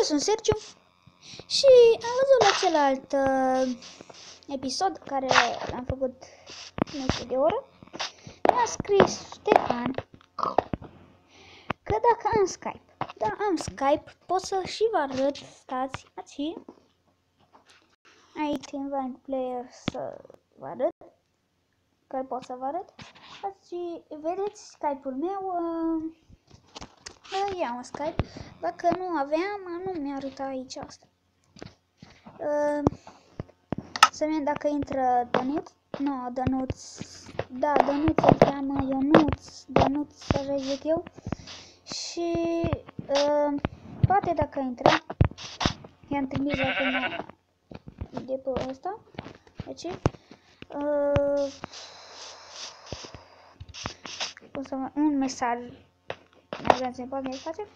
Eu sunt Sergiu și am văzut la celălalt episod care l-am făcut nu știu de oră. Mi-a scris Ștefan că dacă am Skype, da, am Skype, pot să și vă arăt, stați aici, invite player să vă arăt, care pot să vă arăt. Și vedeți Skype-ul meu, eu am Skype, dacă nu aveam, nu mi-arăta aici asta. Să vedem dacă intră Dănuț, nu, Dănuț, da, Dănuț îl cheamă Ionuț, Dănuț, așa zic eu. Și poate dacă intră, i-am trimis acum de pe ăsta, deci, o să un mesaj, mai poate face.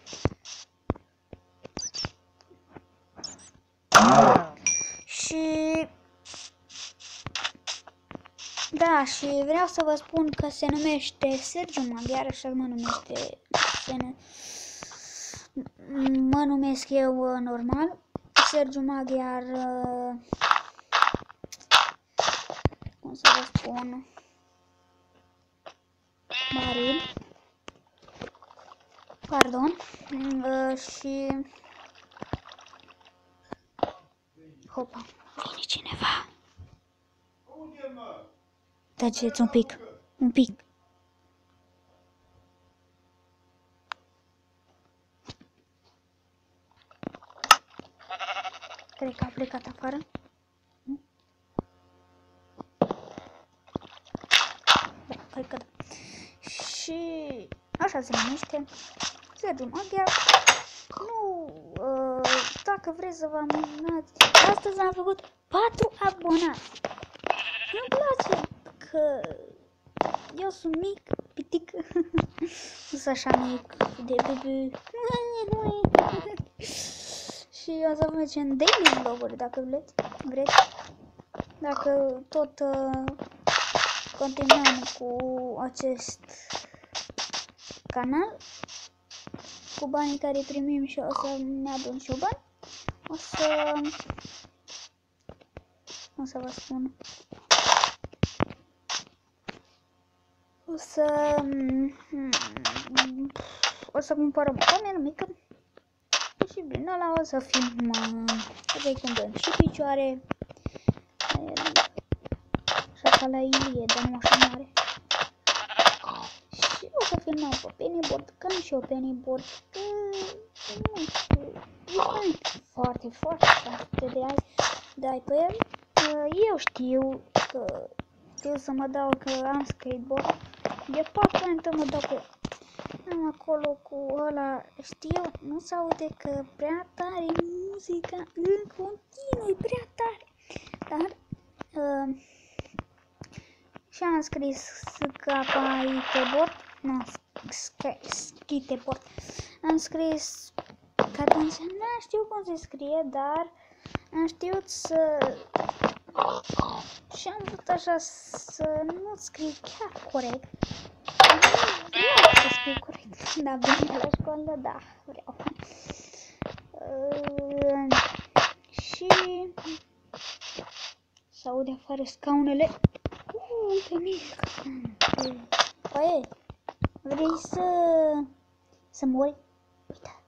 Și da, și vreau să vă spun că se numește Sergiu Maghiar, așa mă numește, mă numesc eu normal, Sergiu Maghiar, cum să vă spun, Marin, pardon, și hopa, vine cineva. Taceți un pic, un pic. Cred că a plecat afară. Da, cred că da. Și așa se numește Sergiu Maghiar. Nu, dacă vreți să vă abonați, astăzi am făcut 4 abonați. Îmi place că eu sunt mic, pitic, nu sunt așa mic, de bebe. Și o să facem daily vloguri dacă vreți. Dacă tot continuăm cu acest canal, cu banii care primim și o să ne adun și eu bani, o să vă spun, o să cumpărăm o cameră mică și prin ăla o să filmăm, să-i cumpărăm și picioare, așa ca la Ilie, dar nu așa mare. Și o să filmăm pe pennyboard, că nu și eu pennyboard, că nu știu, e fain, foarte, foarte de ai pe el. Eu știu că știu să mă dau, că am skateboard, de 4 ani tot mă dau pe el. Am acolo cu ăla, știu, nu se aude că prea tare muzica, în continuu, e prea tare, dar și am scris skateboard, nu, skateboard, am scris că atunci nu știu cum se scrie, dar am știut și am vrut așa să nu scriu chiar corect. Vreau să scriu corect, da, bine, la școală, da, vreau. Și s-aude afară scaunele. Uite, mic. Păi, vrei să mori? Uite.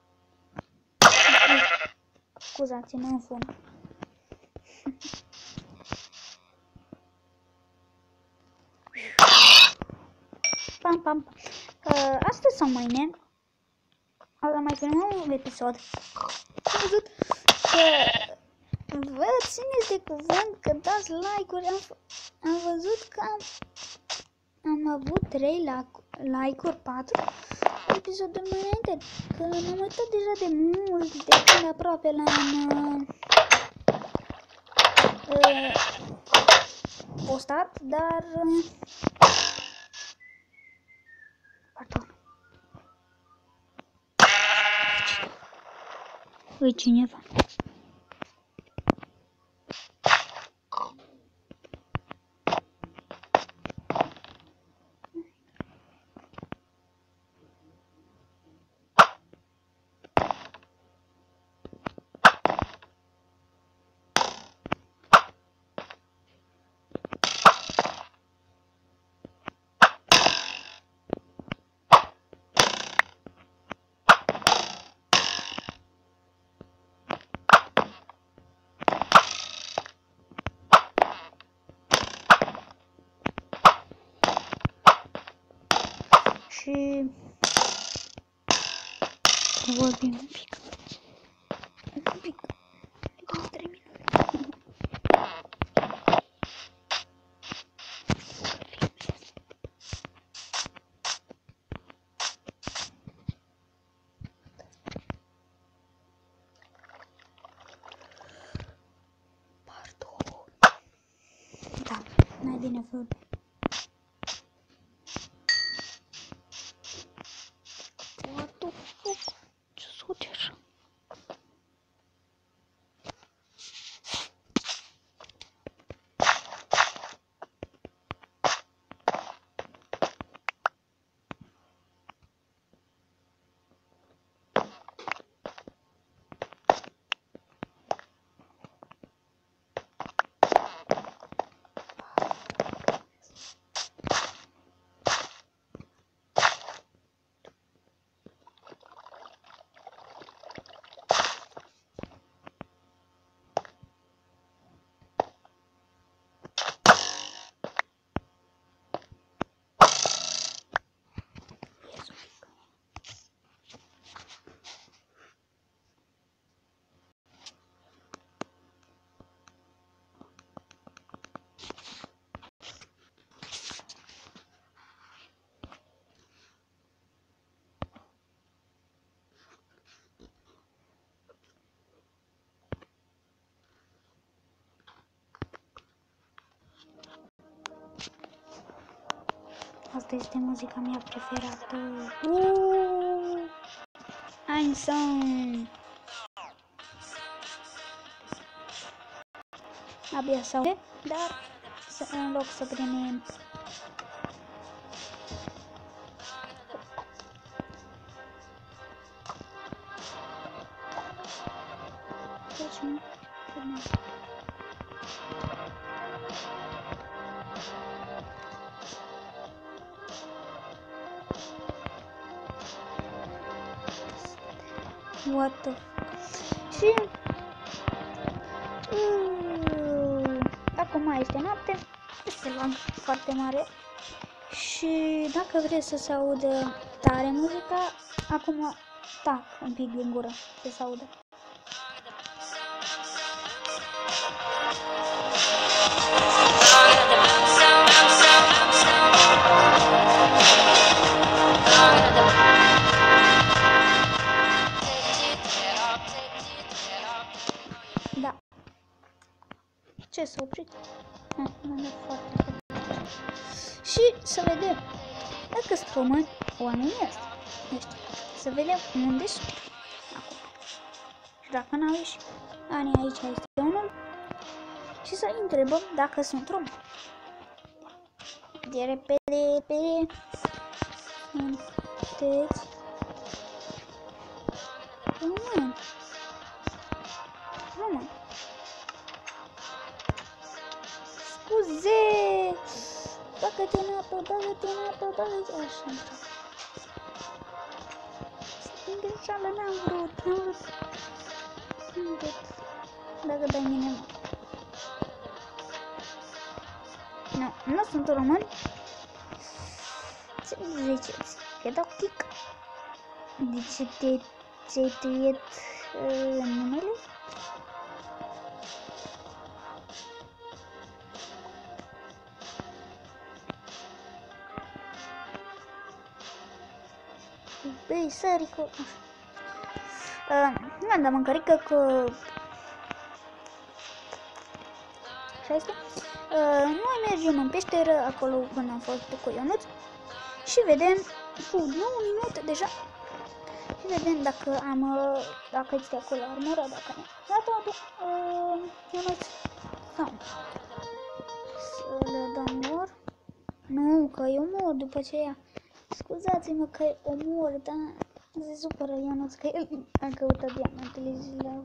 Scuzați-mă în fund. Pam, pam. Astăzi sau mâine o să mai filmăm un episod. Am văzut că vă țineți de cuvânt, că dați like-uri. Am văzut că am avut 3 like-uri, 4 episodul mai înainte. Că m-am uitat deja de mult, de când aproape l-am postat, dar pardon. Uite cineva. și vorbim un pic. Un pic. 3 minute. Pardon. Da, mai bine vorbim. What the fuck? Ce suge așa? Asta este muzica mea preferată. Einstein. Abia s-au, dar în loc să primim what the și acum este noapte, este lag foarte mare și dacă vreți să se audă tare muzica, acum tac un pic din gură să se audă. Da. Ce s-a oprit? Foarte. Și să vedem dacă sunt români, oamenii ăștia. Să vedem unde sunt acum. Și dacă n-au ieșit, aici este unul. Și să întrebăm dacă sunt români. De repede. Sunteți români. Scuze! Bagă-te în apă, așa. Din greșeală n-am vrut. Dacă dai mine nu sunt români. Ce ziceți? Că dau click. De ce ți-ai tăiat numele? Băi, sărică. Nu am încărică că... Așa este. Noi mergem în peșteră, acolo când am fost cu Ionuț. Și vedem, 9 minute deja. Și vedem dacă este acolo armura, dacă nu. Gata, Ionuț. Să le dăm mor. Nu, că eu mor după aceea. Scuzați-mă că omor, dar se supără Ionuț că el a căutat diamantele zilele.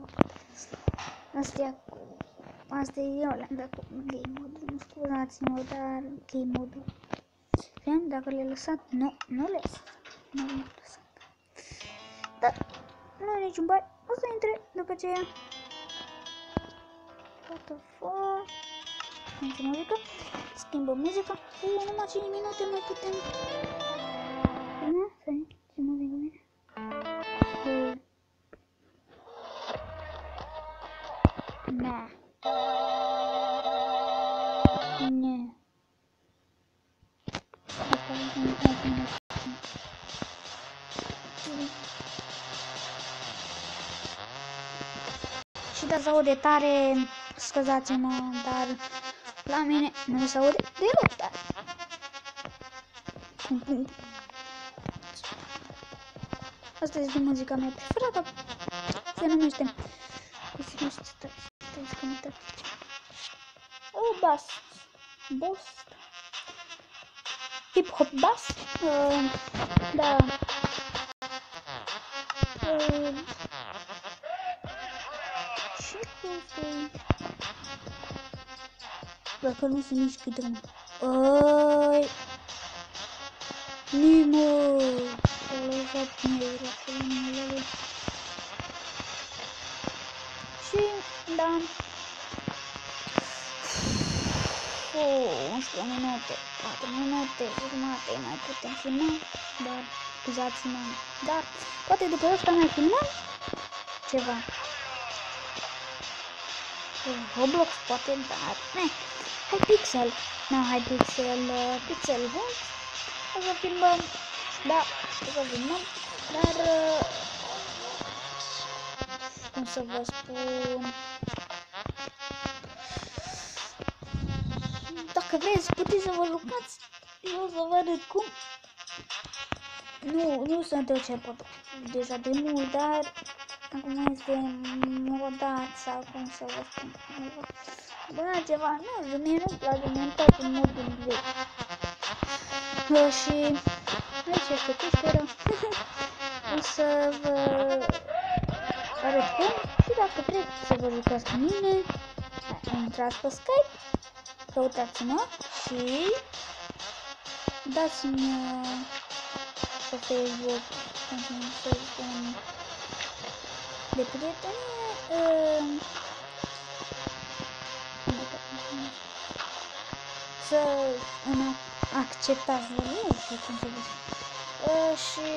Astea eu le-am dat cu game mode. Scuzați-mă, dar game mode-ul. Vedem dacă le-a lăsat. Nu le-a lăsat. Nu le-a lăsat. Dar nu e niciun bai. O să intre după aceea. What the fuck? Schimbă muzica. Schimbă muzica. Numai 5 minute mai putem. Na. Ne. Și da, se aude tare, scuzați-mă, dar la mine nu se aude deloc tare. Asta este muzica mea preferată. Se numește. Bass. Boss. Hip hop bass. Da. Ce cuvânt? Dacă nu sunt nici câte una. Nimo. Și, da. 11 minute, 4 minute, jumate, mai putem filma, dar, scuzați-mă, dar, poate după asta mai filmăm ceva. Roblox, poate, dar, Hypixel, Pixel Hunt, o să filmăm, da, o să filmăm, dar, cum să vă spun, dacă vreți, puteți să vă jucați, eu o să vă arăt cum. Nu sunt eu ce pot deja de mult, dar acum este modat sau cum să vă spun. Bă, ceva, nu știu, mie nu-mi place, mi-am tot în modul vechi. Și aici este peștera. O să vă arăt cum și dacă vreți să vă jucați cu mine, intrați pe Skype, căutați-mă și dați-mi pe Facebook, să spun, de prieteni, să îmi acceptați, nu știu cum să vă spun, și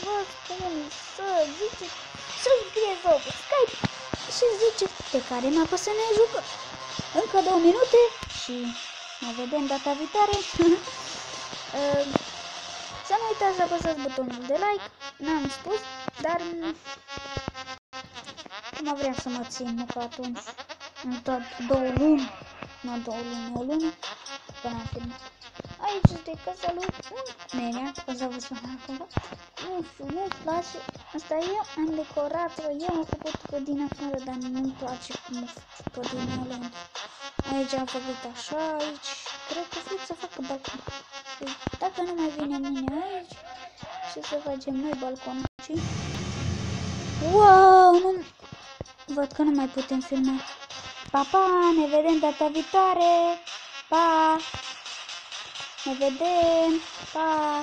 vă spun să ziceți, să scrieți pe Skype și ziceți pe care mapă să ne jucăm. Încă 2 minute și ne vedem data viitoare. Să nu uitați să apăsați butonul de like, n-am spus, dar nu vreau să mă țin, nu că atunci, în tot 2 luni, nu 2 luni, o lună, până am filmat. Aici este casa lui Nenea, o să vă spun acum, nu știu, nu-mi place, asta eu am decorat-o, eu am făcut-o din afară, dar nu-mi place cum am făcut-o din alănă. Aici am făcut așa, aici, cred că vreau să facă balcon. Dacă nu mai vine mine aici, și să facem noi balconul. Wow, nu... Văd că nu mai putem filma. Pa, pa, ne vedem data viitoare. Pa! Ne vedem. Pa!